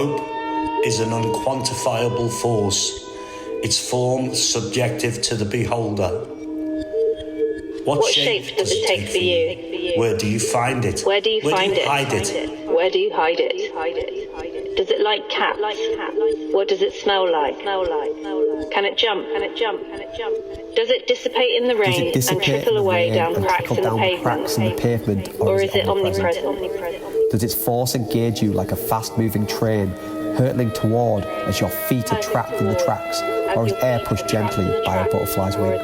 Hope is an unquantifiable force, its form subjective to the beholder. What shape does it take for you? Where do you find it? Where do you hide it? Where do you hide it? Does it like cats? What does it smell like? Can it jump? Does it dissipate in the rain and trickle away down cracks in the pavement? Or is it omnipresent? Does its force engage you like a fast-moving train, hurtling toward as your feet are trapped in the tracks, or is air pushed gently by a butterfly's wing?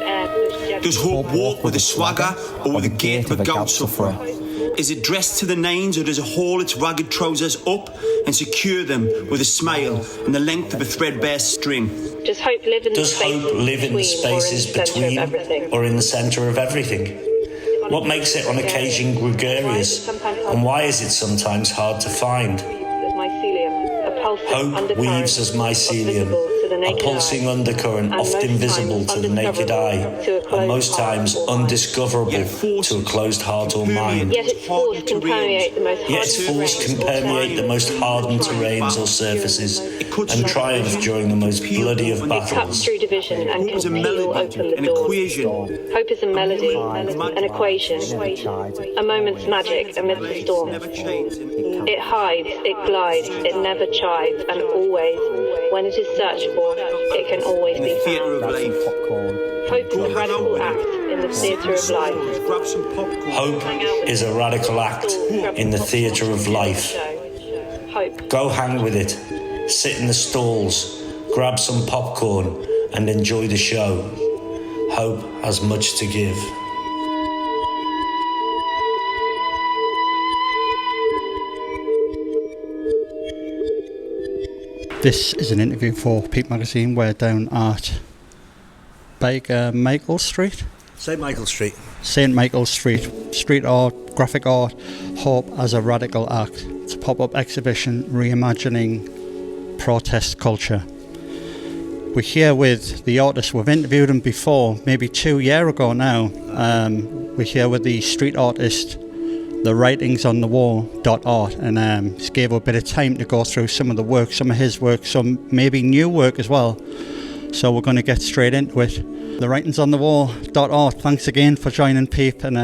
Does hope walk with a swagger or with the gait of a gout sufferer? Is it dressed to the nines, or does it haul its ragged trousers up and secure them with a smile and the length of a threadbare string? Does hope live in the spaces between or in the centre of everything? What makes it on occasion gregarious, and why is it sometimes hard to find? Hope weaves as mycelium, a pulsing undercurrent often visible to the naked eye, and most times undiscoverable to a closed heart or mind. Yet its force can permeate the most hardened terrains or surfaces, and triumph during the most bloody of battles. It cuts through division and can peel open the doors. Hope is a melody, an equation, a moment's magic amidst the storm. It hides, it glides, it never chides, and always, when it is searched for, it can always be found. Hope is a radical act in the theatre of life. Hope is a radical act in the theatre of life. Go hang with it, sit in the stalls, grab some popcorn, and enjoy the show. Hope has much to give. This is an interview for Peep-magazine. We're down at Byker Michael Street. St. Michael Street. St. Michael Street. Street art, graphic art, Hope as a Radical Act. It's a pop-up exhibition reimagining protest culture. We're here with the artist. We've interviewed him before, maybe 2 years ago now. We're here with the street artist, the writings on the wall.art, and just gave a bit of time to go through some of the work, some of his work, some maybe new work as well. So we're going to get straight into it. The writings on the wall.art, thanks again for joining Peep, and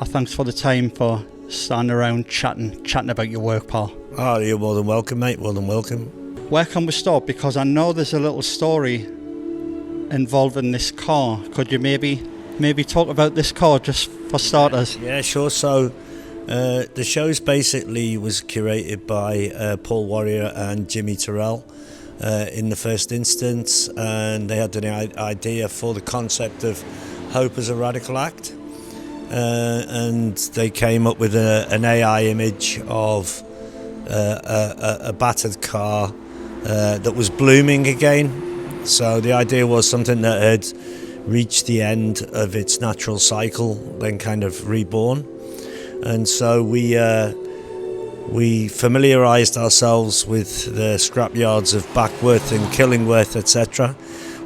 thanks for the time for standing around chatting about your work, pal. Oh, you're more than welcome, mate, more than welcome. Where can we start? Because I know there's a little story involving this car. Could you maybe talk about this car just for starters? Yeah, sure. So the show's basically was curated by Paul Warrior and Jimmy Turell in the first instance, and they had an idea for the concept of hope as a radical act, and they came up with an AI image of a battered car that was blooming again. So the idea was something that had reached the end of its natural cycle, then kind of reborn. And so we familiarised ourselves with the scrapyards of Backworth and Killingworth, etc.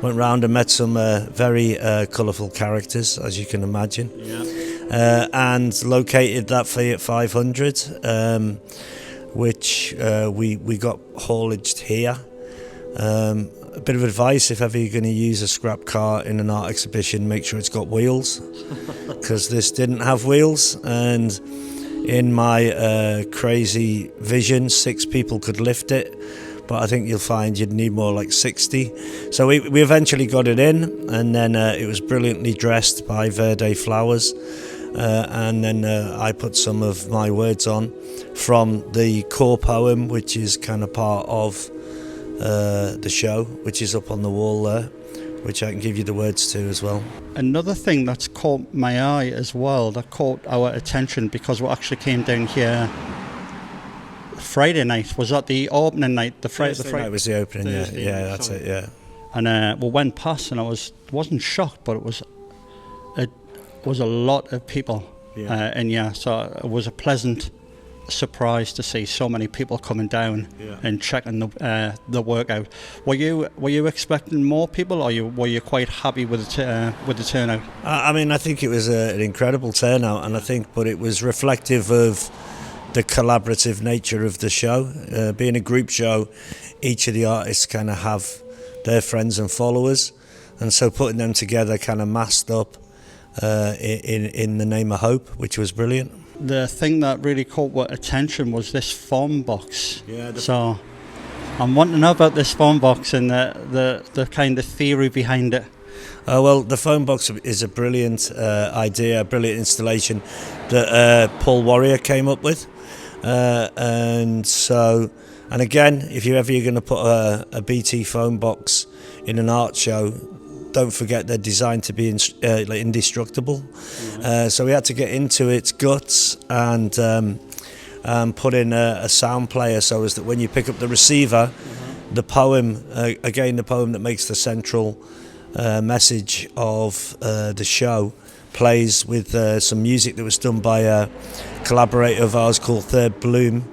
Went round and met some very colourful characters, as you can imagine, and located that Fiat 500, which we got haulaged here. A bit of advice: if ever you're going to use a scrap car in an art exhibition, make sure it's got wheels, because this didn't have wheels, and in my crazy vision 6 people could lift it, but I think you'll find you'd need more like 60. So we eventually got it in, and then it was brilliantly dressed by Verde Flowers, and then I put some of my words on from the core poem, which is kind of part of the show, which is up on the wall there, which I can give you the words to as well. Another thing that's caught my eye as well, that caught our attention, because we actually came down here Friday night. Was that the opening night? The Friday night was the opening. Yeah, that's it. Yeah. And we went past, and I wasn't shocked, but it was a lot of people in here. So it was a pleasant surprised to see so many people coming down and checking the work out. Were you expecting more people, or were you quite happy with the turnout? I mean, I think it was an incredible turnout, and but it was reflective of the collaborative nature of the show. Being a group show, each of the artists kind of have their friends and followers, and so putting them together kind of masked up in the name of hope, which was brilliant. The thing that really caught what attention was this phone box. Yeah. So I'm wanting to know about this phone box and the kind of theory behind it. Well, the phone box is a brilliant idea, a brilliant installation that Paul Warrior came up with. And again, if you're ever going to put a BT phone box in an art show, don't forget they're designed to be indestructible. Mm-hmm. So we had to get into its guts and put in a sound player so as that when you pick up the receiver, mm-hmm. the poem that makes the central message of the show plays with some music that was done by a collaborator of ours called Third Bloom,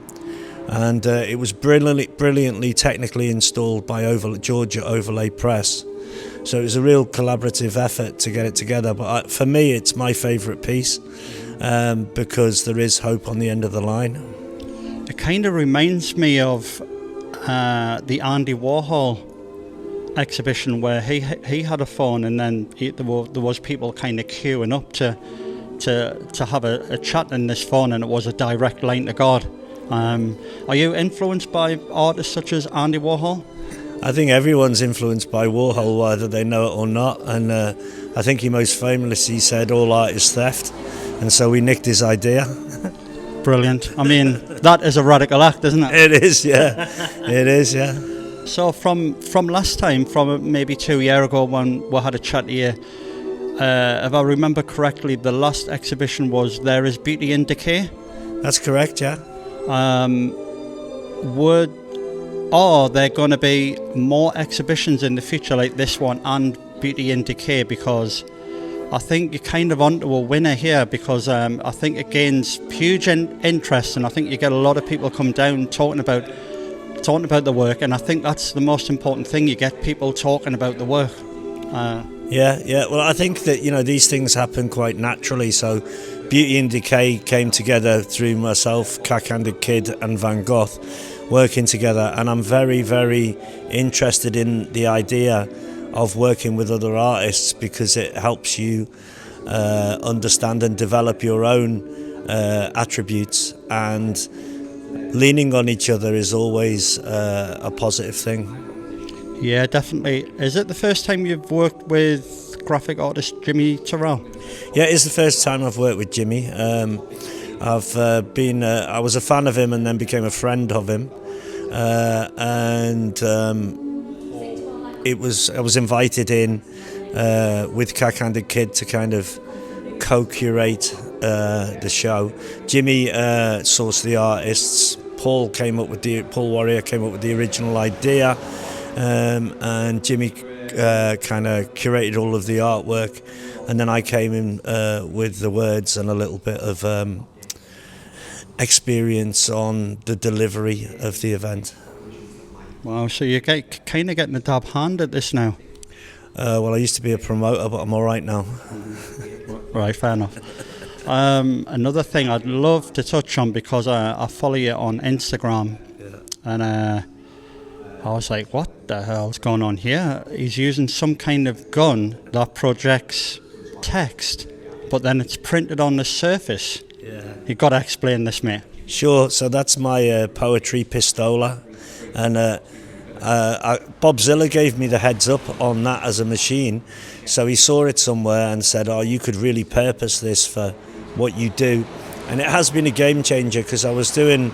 and it was brilliantly technically installed by Georgia Overlay Press. So it was a real collaborative effort to get it together. But for me, it's my favourite piece because there is hope on the end of the line. It kind of reminds me of the Andy Warhol exhibition where he had a phone, and then there was people kind of queuing up to have a chat in this phone, and it was a direct line to God. Are you influenced by artists such as Andy Warhol? I think everyone's influenced by Warhol, whether they know it or not, and I think he most famously said all art is theft, and so we nicked his idea. Brilliant. I mean, that is a radical act, isn't it? It is, yeah. It is, yeah. So from last time, from maybe 2 years ago when we had a chat here, if I remember correctly, the last exhibition was There Is Beauty in Decay. That's correct, yeah. Are there going to be more exhibitions in the future like this one and Beauty in Decay? Because I think you're kind of onto a winner here, because I think it gains huge interest, and I think you get a lot of people come down talking about the work, and I think that's the most important thing. You get people talking about the work. Yeah. Well, I think that these things happen quite naturally. So Beauty in Decay came together through myself, Cack Handed Kid, and Van Gogh working together, and I'm very, very interested in the idea of working with other artists because it helps you understand and develop your own attributes, and leaning on each other is always a positive thing. Yeah, definitely. Is it the first time you've worked with graphic artist Jimmy Turell? Yeah, it's the first time I've worked with Jimmy. I was a fan of him and then became a friend of him, and I was invited in with Cack Handed Kid to kind of co-curate the show. Jimmy sourced the artists. Paul Warrior came up with the original idea, and Jimmy kind of curated all of the artwork, and then I came in with the words and a little bit of experience on the delivery of the event. Wow, so you're kind of getting a dab hand at this now. Well, I used to be a promoter, but I'm all right now. Right, fair enough. Another thing I'd love to touch on, because I follow you on Instagram, and I was like, what the hell's going on here? He's using some kind of gun that projects text, but then it's printed on the surface. Yeah. You've got to explain this, mate. Sure, so that's my poetry pistola, and Bob Ziller gave me the heads up on that as a machine, so he saw it somewhere and said, you could really purpose this for what you do, and it has been a game changer, because I was doing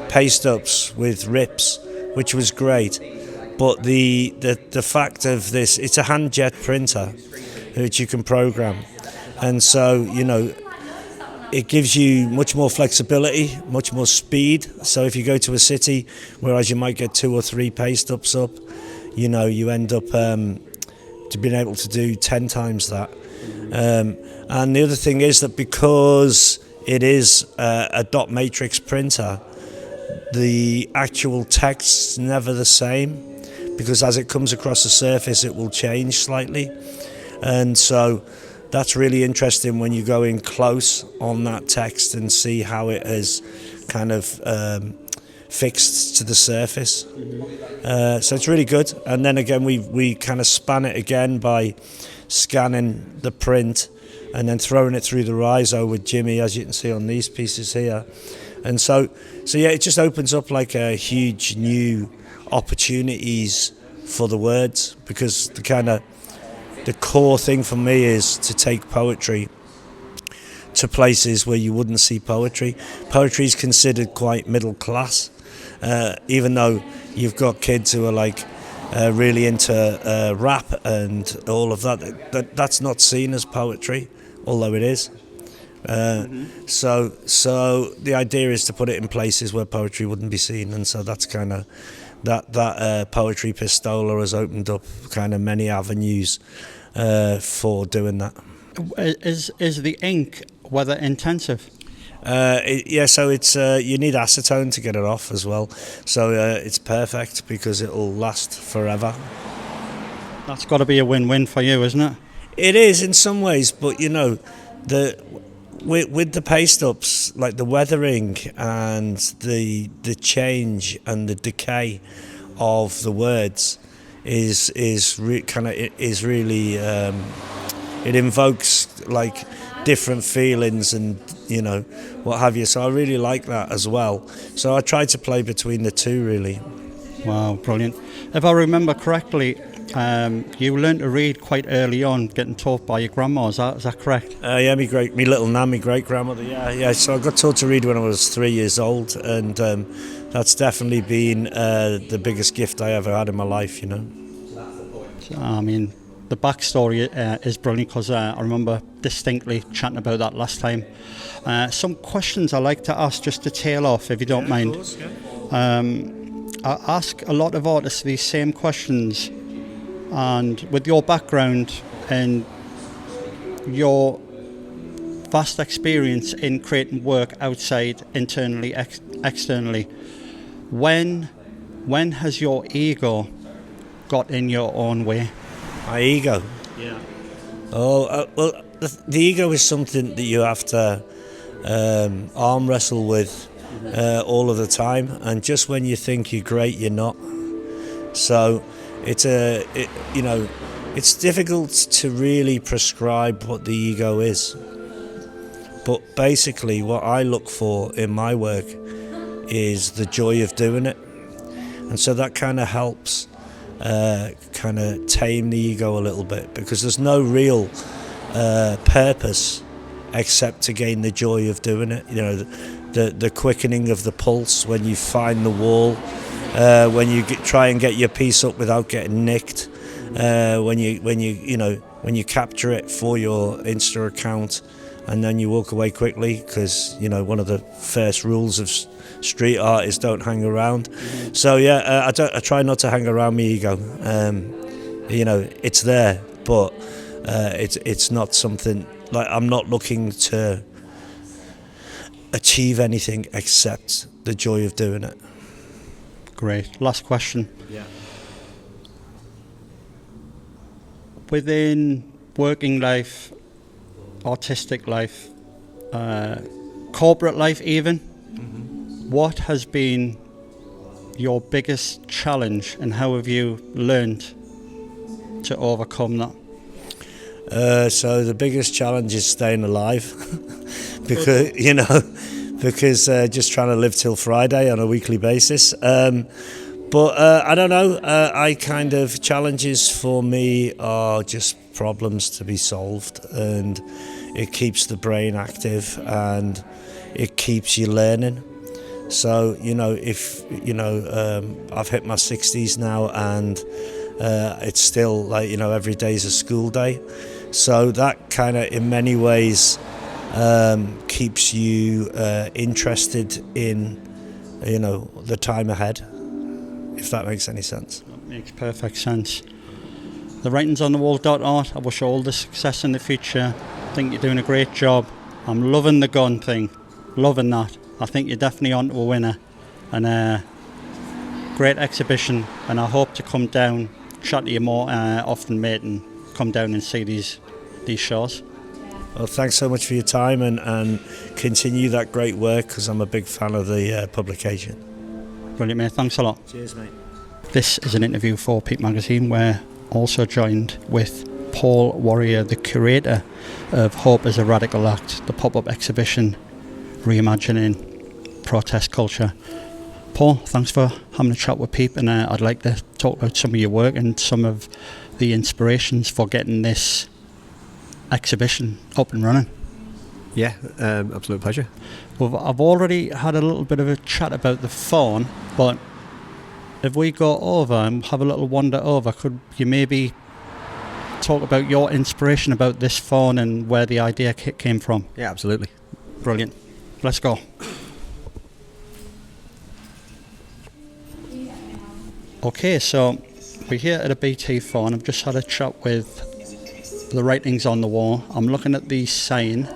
paste ups with rips, which was great, but the fact of this, it's a hand jet printer which you can program, and so it gives you much more flexibility, much more speed. So if you go to a city, whereas you might get 2 or 3 paste ups up, you end up to being able to do 10 times that. And the other thing is that because it is a dot matrix printer, the actual text's never the same, because as it comes across the surface, it will change slightly. And so that's really interesting when you go in close on that text and see how it has kind of fixed to the surface. So it's really good. And then again, we kind of span it again by scanning the print and then throwing it through the riso with Jimmy, as you can see on these pieces here. And so yeah, it just opens up like a huge new opportunities for the words, because the core thing for me is to take poetry to places where you wouldn't see poetry. Poetry is considered quite middle class, even though you've got kids who are like really into rap and all of that. That's not seen as poetry, although it is. So the idea is to put it in places where poetry wouldn't be seen, and so that's kind of that poetry pistola has opened up kind of many avenues for doing that. Is the ink weather intensive? So it's you need acetone to get it off as well, so it's perfect because it'll last forever. That's got to be a win-win for you, isn't it? It is in some ways, but you know, with the paste ups, like the weathering and the change and the decay of the words is really it invokes like different feelings and, you know, what have you. So I really like that as well. So I try to play between the two, really. Wow, brilliant. If I remember correctly, you learned to read quite early on, getting taught by your grandma. Is that correct? Yeah, me little nan, my great grandmother. Yeah. So I got taught to read when I was 3 years old, and that's definitely been the biggest gift I ever had in my life. You know. I mean, the backstory is brilliant, because I remember distinctly chatting about that last time. Some questions I like to ask just to tail off, if you don't mind. Of course, yeah. I ask a lot of artists these same questions, and with your background and your vast experience in creating work outside, internally, externally, when has your ego got in your own way? My ego? Yeah. Oh, well, the ego is something that you have to arm wrestle with all of the time, and just when you think you're great, you're not. So it's difficult to really prescribe what the ego is. But basically, what I look for in my work is the joy of doing it, and so that kind of helps kind of tame the ego a little bit, because there's no real purpose except to gain the joy of doing it. You know, the quickening of the pulse when you find the wall, when you try and get your piece up without getting nicked, when you capture it for your Insta account, and then you walk away quickly, because you know one of the first rules of street art is don't hang around. Mm-hmm. So yeah, I try not to hang around my ego. You know, it's there, but it's not something like I'm not looking to achieve anything except the joy of doing it. Great. Last question. Yeah. Within working life, artistic life, corporate life even, what has been your biggest challenge, and how have you learned to overcome that? So the biggest challenge is staying alive, because just trying to live till Friday on a weekly basis. But I don't know. Challenges for me are just problems to be solved, and it keeps the brain active and it keeps you learning. So I've hit my 60s now, and it's still like every day's a school day. So that kind of in many ways keeps you interested in the time ahead, if that makes any sense. That makes perfect sense. The writing's on the wall.art. I wish you all the success in the future. I think you're doing a great job. I'm loving the gun thing, loving that. I think you're definitely on to a winner, and great exhibition, and I hope to come down, chat to you more often, mate, and come down and see these shows. Well, thanks so much for your time, and continue that great work, because I'm a big fan of the publication. Brilliant, mate. Thanks a lot. Cheers, mate. This is an interview for Peep-magazine. We're also joined with Paul Warrior, the curator of Hope as a Radical Act, the pop-up exhibition reimagining protest culture. Paul, thanks for having a chat with Peep, and I'd like to talk about some of your work and some of the inspirations for getting this exhibition up and running. Yeah, absolute pleasure. Well, I've already had a little bit of a chat about the phone, but if we go over and have a little wander over, could you maybe talk about your inspiration about this phone and where the idea came from? Yeah, absolutely. Brilliant. Let's go. Okay, so we're here at a BT phone. I've just had a chat with the writings on the wall. I'm looking at the sign.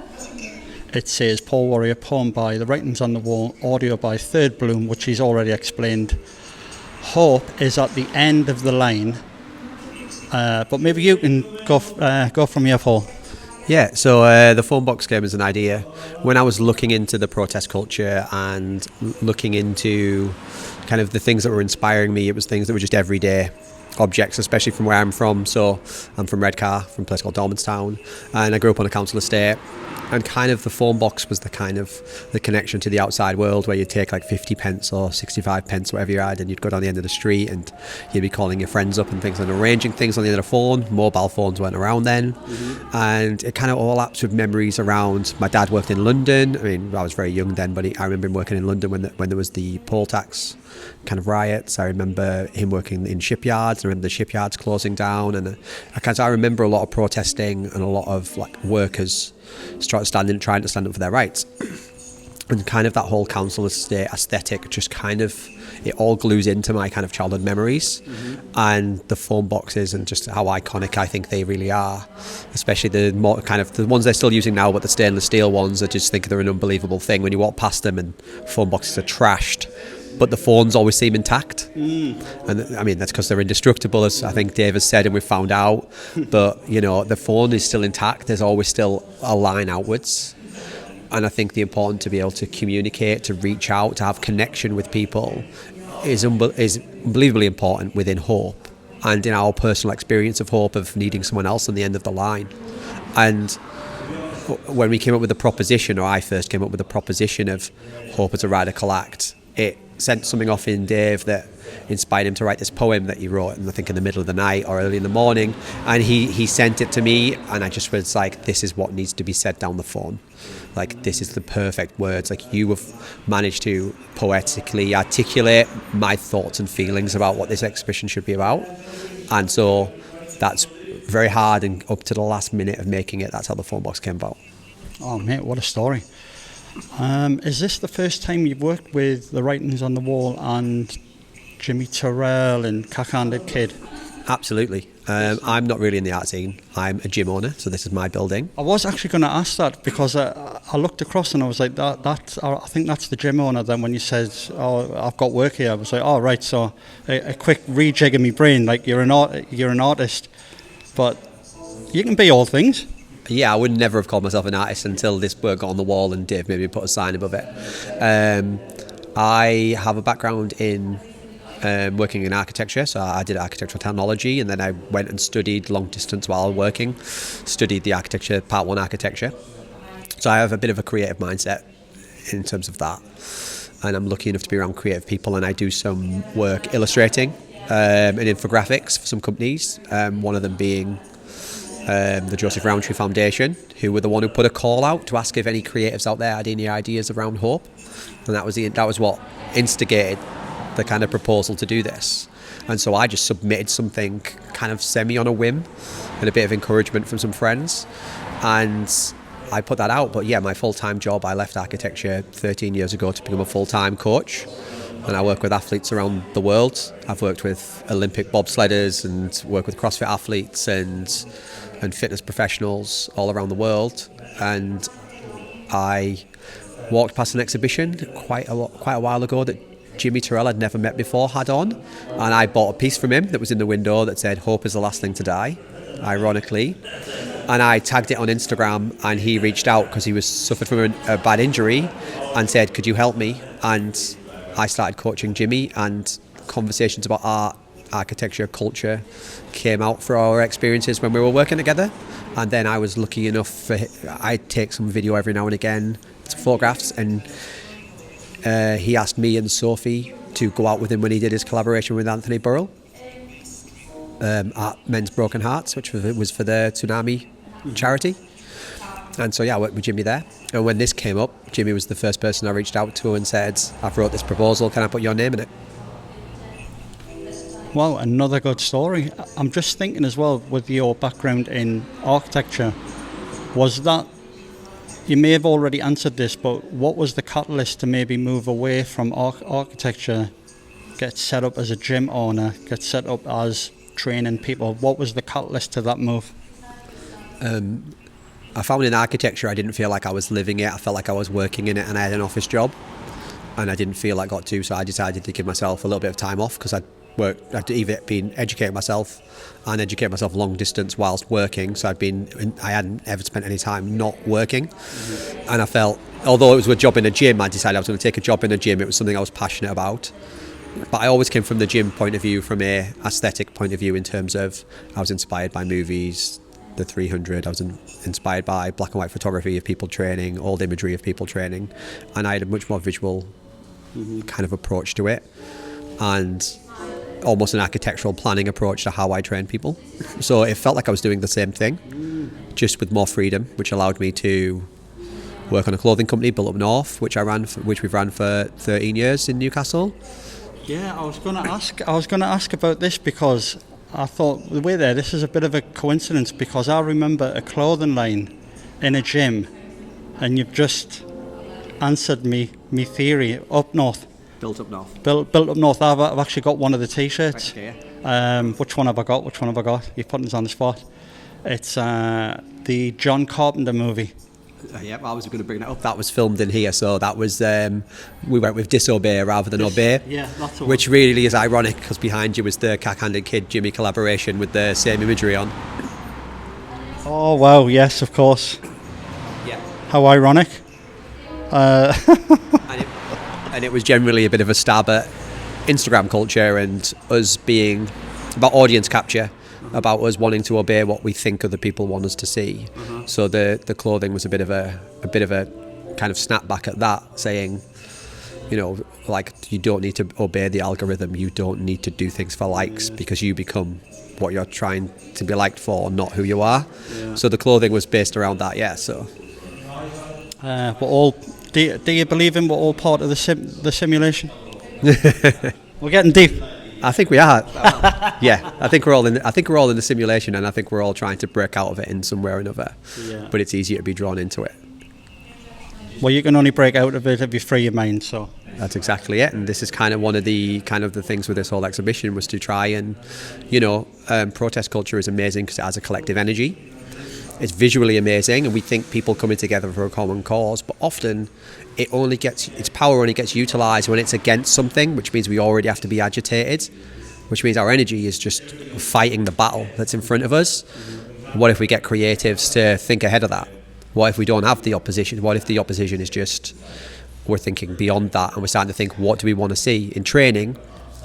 It says Paul Warrior, poem by The Writings on the Wall, audio by Third Bloom, which he's already explained. Hope is at the end of the line, but maybe you can go from here, Paul. Yeah, so the phone box game is an idea. When I was looking into the protest culture and looking into kind of the things that were inspiring me, it was things that were just everyday objects, especially from where I'm from. So I'm from Redcar, from a place called Dormanstown, and I grew up on a council estate. And kind of the phone box was the kind of the connection to the outside world, where you'd take like 50 pence or 65 pence, whatever you had, and you'd go down the end of the street and you'd be calling your friends up and things and arranging things on the end of the phone. Mobile phones weren't around then. Mm-hmm. And it kind of overlaps with memories around, my dad worked in London. I mean, I was very young then, but I remember him working in London when there was the poll tax kind of riots. I remember him working in shipyards. I remember the shipyards closing down, and I remember a lot of protesting and a lot of like workers trying to stand up for their rights. And kind of that whole council estate aesthetic, just kind of, it all glues into my kind of childhood memories. Mm-hmm. And the phone boxes and just how iconic I think they really are, especially the more kind of the ones they're still using now, but the stainless steel ones, I just think they're an unbelievable thing. When you walk past them and phone boxes are trashed, but the phones always seem intact. And I mean, that's because they're indestructible, as I think Dave has said and we've found out. But you know, the phone is still intact. There's always still a line outwards. And I think the importance to be able to communicate, to reach out, to have connection with people is unbelievably important within Hope, and in our personal experience of Hope, of needing someone else on the end of the line. And when we came up with the proposition, or I first came up with the proposition of Hope as a Radical Act, it sent something off in Dave that inspired him to write this poem that he wrote, and I think in the middle of the night or early in the morning, and he sent it to me, and I just was like, this is what needs to be said down the phone. Like, this is the perfect words. Like, you have managed to poetically articulate my thoughts and feelings about what this exhibition should be about. And so that's very hard, and up to the last minute of making it, that's how the phone box came about. Oh mate, what a story. Is this the first time you've worked with The Writings on the Wall and Jimmy Turell and Cack Handed Kid? Absolutely. I'm not really in the art scene. I'm a gym owner, so this is my building. I was actually going to ask that, because I looked across and I was like, I think that's the gym owner. Then when you said, oh, I've got work here, I was like, oh right, so a quick rejig in my brain, like you're an artist, but you can be all things. Yeah, I would never have called myself an artist until this work got on the wall and Dave maybe put a sign above it. I have a background in working in architecture, so I did architectural technology, and then I went and studied long distance while working, studied the architecture, part 1 architecture. So I have a bit of a creative mindset in terms of that, and I'm lucky enough to be around creative people, and I do some work illustrating and infographics for some companies, one of them being the Joseph Rowntree Foundation, who were the one who put a call out to ask if any creatives out there had any ideas around Hope, and that was what instigated the kind of proposal to do this. And so I just submitted something kind of semi on a whim and a bit of encouragement from some friends, and I put that out. But yeah, my full-time job, I left architecture 13 years ago to become a full-time coach, and I work with athletes around the world. I've worked with Olympic bobsledders and work with CrossFit athletes and fitness professionals all around the world. And I walked past an exhibition quite a while ago that Jimmy Turell I'd never met before had on, and I bought a piece from him that was in the window that said, "Hope is the last thing to die," ironically. And I tagged it on Instagram, and he reached out because he was suffered from a bad injury and said, could you help me? And I started coaching Jimmy, and conversations about art, architecture, culture came out for our experiences when we were working together. And then I was lucky enough I'd take some video every now and again, some photographs, and he asked me and Sophie to go out with him when he did his collaboration with Anthony Burrill at Men's Broken Hearts, which was for the tsunami charity. And so I worked with Jimmy there, and when this came up, Jimmy was the first person I reached out to and said, I've wrote this proposal, can I put your name in it? Well, another good story. I'm just thinking as well, with your background in architecture, was that, you may have already answered this, but what was the catalyst to maybe move away from architecture, get set up as a gym owner, get set up as training people? What was the catalyst to that move? I found in architecture I didn't feel like I was living it. I felt like I was working in it, and I had an office job and I didn't feel like I got to, so I decided to give myself a little bit of time off, because I'd either been educating myself and educate myself long distance whilst working, so I hadn't ever spent any time not working. And I felt, although it was a job in a gym, I decided I was going to take a job in a gym. It was something I was passionate about, but I always came from the gym point of view, from a aesthetic point of view, in terms of I was inspired by movies, the 300, I was inspired by black and white photography of people training, old imagery of people training, and I had a much more visual kind of approach to it, and almost an architectural planning approach to how I train people. So it felt like I was doing the same thing, just with more freedom, which allowed me to work on a clothing company, Built Up North, which we've ran for 13 years in Newcastle. Yeah, I was going to ask about this, because I thought the way there, this is a bit of a coincidence, because I remember a clothing line in a gym, and you've just answered me theory. Up north. Built Up North. Built Up North. I've actually got one of the t-shirts. Right, okay. Which one have I got? You've put us on the spot. It's the John Carpenter movie. Yeah, I was going to bring that up. That was filmed in here, so that was we went with Disobey rather than Obey. Yeah, that's the one. Which really is ironic, because behind you was the Cack Handed Kid Jimmy collaboration with the same imagery on. Oh wow, yes, of course. Yeah. How ironic. And it was generally a bit of a stab at Instagram culture and us being about audience capture, about us wanting to obey what we think other people want us to see. So the clothing was a bit of a kind of snapback at that, saying, like, you don't need to obey the algorithm, you don't need to do things for likes, because you become what you're trying to be liked for, not who you are. Yeah. So the clothing was based around that. So do you believe in we're all part of the simulation? We're getting deep. I think we are. Yeah, I think we're all in the simulation, and I think we're all trying to break out of it in some way or another. Yeah. But it's easier to be drawn into it. Well, you can only break out of it if you free your mind. So that's exactly it. And this is kind of one of the things with this whole exhibition, was to try and, protest culture is amazing because it has a collective energy. It's visually amazing, and we think people coming together for a common cause, but often its power only gets utilised when it's against something, which means we already have to be agitated, which means our energy is just fighting the battle that's in front of us. What if we get creatives to think ahead of that? What if we don't have the opposition? What if the opposition is just, we're thinking beyond that, and we're starting to think, what do we want to see? In training,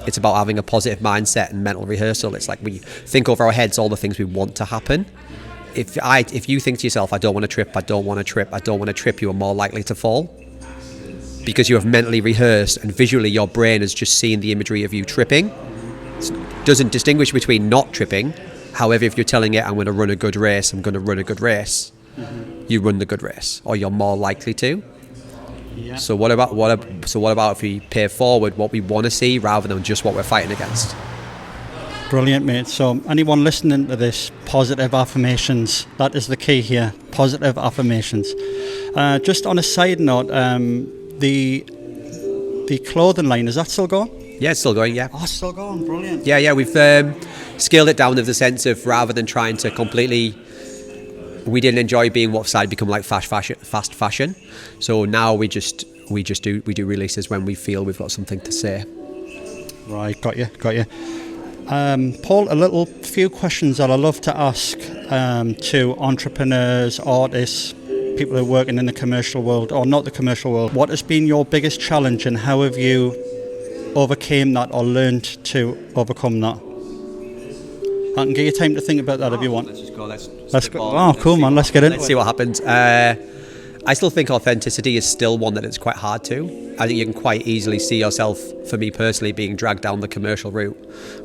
it's about having a positive mindset and mental rehearsal. It's like we think over our heads all the things we want to happen. If you think to yourself, I don't want to trip, you are more likely to fall, because you have mentally rehearsed and visually your brain has just seen the imagery of you tripping. It doesn't distinguish between not tripping. However, if you're telling it, I'm going to run a good race, you run the good race, or you're more likely to. Yeah. So what about if we pay forward what we want to see rather than just what we're fighting against? Brilliant, mate. So anyone listening to this, positive affirmations, that is the key here. Positive affirmations. Just on a side note, the clothing line, is that still going? Yeah, it's still going, yeah. Oh, it's still going, brilliant. Yeah, we've scaled it down in the sense of, rather than trying to completely, we didn't enjoy being what side become like fast fashion. So now we do releases when we feel we've got something to say. Right, got you. Paul, a few questions that I love to ask to entrepreneurs, artists, people who are working in the commercial world, or not the commercial world. What has been your biggest challenge, and how have you overcame that or learned to overcome that? I can give you time to think about that if you want. Let's just go. Let's go. Oh, cool, man. Let's get into it. Let's see what happens. I still think authenticity is still one that it's quite hard to. I think you can quite easily see yourself, for me personally, being dragged down the commercial route,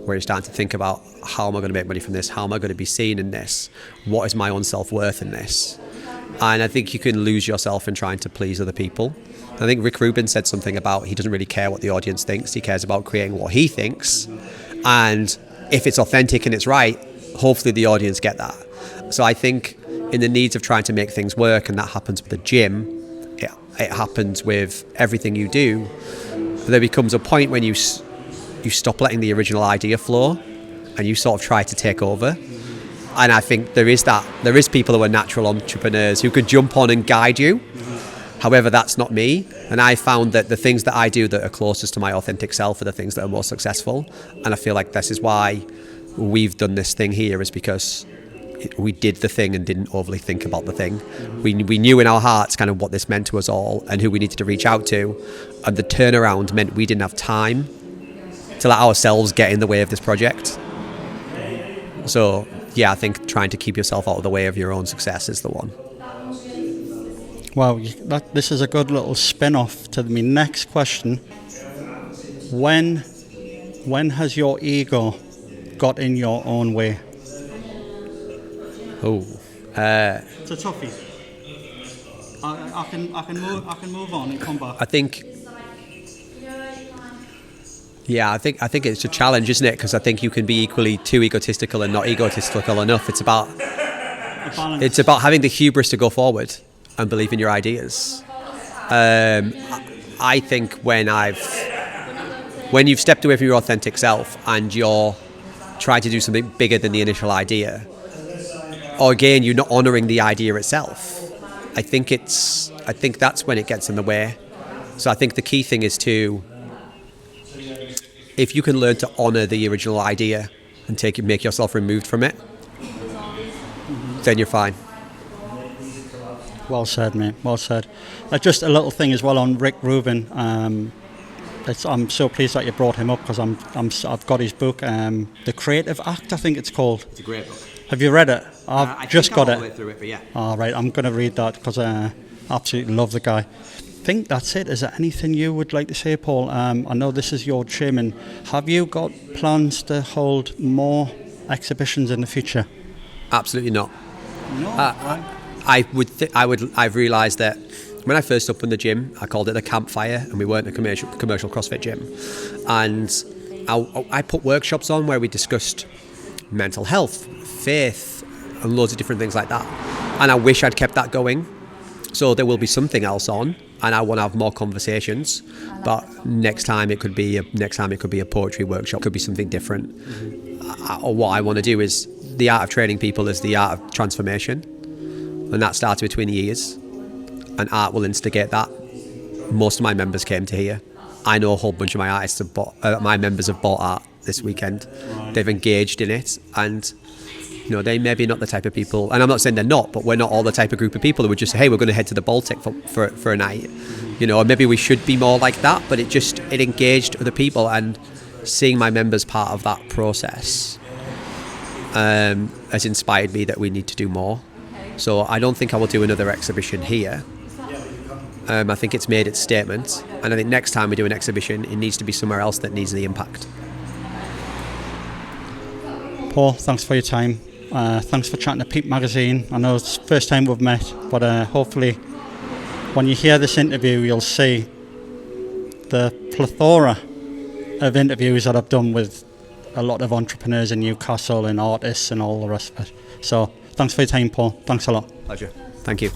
where you're starting to think about, how am I going to make money from this? How am I going to be seen in this? What is my own self-worth in this? And I think you can lose yourself in trying to please other people. I think Rick Rubin said something about he doesn't really care what the audience thinks. He cares about creating what he thinks. And if it's authentic and it's right, hopefully the audience get that. So I think in the needs of trying to make things work, and that happens with the gym, it happens with everything you do, there becomes a point when you stop letting the original idea flow and you sort of try to take over. And I think there is people who are natural entrepreneurs who could jump on and guide you. However, that's not me. And I found that the things that I do that are closest to my authentic self are the things that are most successful. And I feel like this is why we've done this thing here, is because we did the thing and didn't overly think about the thing. We knew in our hearts kind of what this meant to us all and who we needed to reach out to. And the turnaround meant we didn't have time to let ourselves get in the way of this project. So, yeah, I think trying to keep yourself out of the way of your own success is the one. Wow, this is a good little spin-off to my next question. When has your ego got in your own way? Oh, it's a toughie. I can move on and come back. I think it's a challenge, isn't it? Because I think you can be equally too egotistical and not egotistical enough. It's about having the hubris to go forward and believe in your ideas. I think when you've stepped away from your authentic self and you're trying to do something bigger than the initial idea, or again, you're not honouring the idea itself, I think that's when it gets in the way. So I think the key thing is if you can learn to honour the original idea and make yourself removed from it, then you're fine. Well said, mate. Well said. Just a little thing as well on Rick Rubin. I'm so pleased that you brought him up, because I've got his book, The Creative Act, I think it's called. It's a great book. Have you read it? I've just got it. All the way through it, but yeah. All right, I'm going to read that because I absolutely love the guy. I think that's it. Is there anything you would like to say, Paul? I know this is your gym, and have you got plans to hold more exhibitions in the future? Absolutely not. No. I've realised that when I first opened the gym, I called it a campfire, and we weren't a commercial CrossFit gym. And I put workshops on where we discussed mental health, faith, and loads of different things like that. And I wish I'd kept that going. So there will be something else on, and I want to have more conversations. But next time it could be a poetry workshop, could be something different. What I want to do is, the art of training people is the art of transformation, and that starts between the ears. And art will instigate that. Most of my members came to here. I know a whole bunch of my artists my members have bought art this weekend. Right. They've engaged in it, and they may be not the type of people, and I'm not saying they're not, but we're not all the type of group of people who would just say, hey, we're going to head to the Baltic for a night. Or maybe we should be more like that, but it engaged other people, and seeing my members part of that process has inspired me that we need to do more. So I don't think I will do another exhibition here. I think it's made its statement, and I think next time we do an exhibition, it needs to be somewhere else that needs the impact. Paul, thanks for your time. Thanks for chatting to Peep-magazine. I know it's the first time we've met, but hopefully when you hear this interview, you'll see the plethora of interviews that I've done with a lot of entrepreneurs in Newcastle and artists and all the rest of it. So thanks for your time, Paul. Thanks a lot. Pleasure. Thank you.